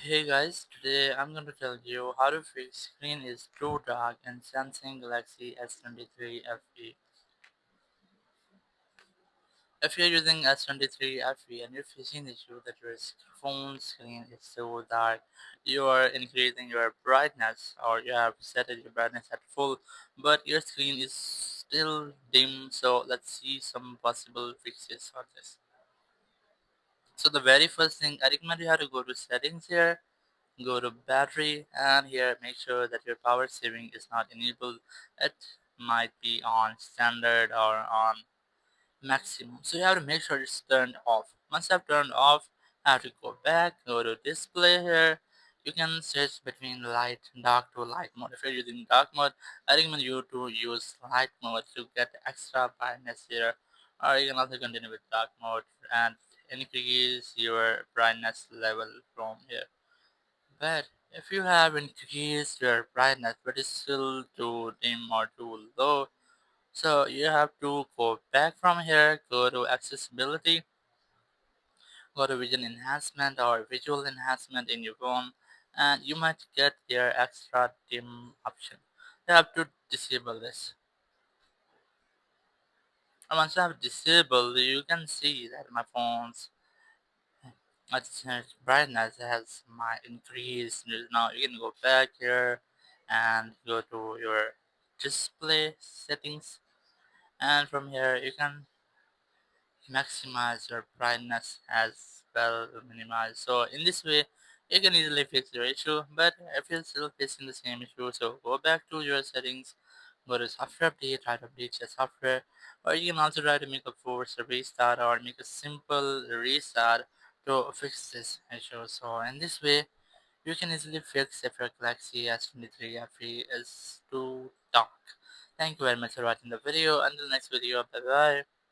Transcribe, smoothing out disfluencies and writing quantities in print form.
Hey guys, today I'm going to tell you how to fix screen is too dark in Samsung Galaxy S23 FE. If you're using S23 FE and you're facing the issue that your phone screen is so dark, you are increasing your brightness or you have set your brightness at full, but your screen is still dim. So let's see some possible fixes for this. So the very first thing I recommend you have to go to settings here. Go to battery and here make sure that your power saving is not enabled. It might be on standard or on maximum, so you have to make sure it's turned off. Once I've turned off, I have to go back, go to display here. You can switch between light dark to light mode. If you're using dark mode, I recommend you to use light mode to get extra brightness here, or you can also continue with dark mode and increase your brightness level from here. But if you have increased your brightness but it's still too dim or too low, so you have to go back from here, go to accessibility, go to vision enhancement or visual enhancement in your phone, and you might get their extra dim option. You have to disable this. And once you have disabled, you can see that my phone's brightness has my increased. Now you can go back here and go to your display settings, and from here you can maximize your brightness as well, minimize. So in this way you can easily fix your issue. But if you're still facing the same issue, so go back to your settings, go to software update, try to update your software, or you can also try to make a force restart or make a simple restart to fix this issue. So in this way you can easily fix if your Galaxy S23 FE is too dark. Thank you very much for watching the video. Until next video, bye bye.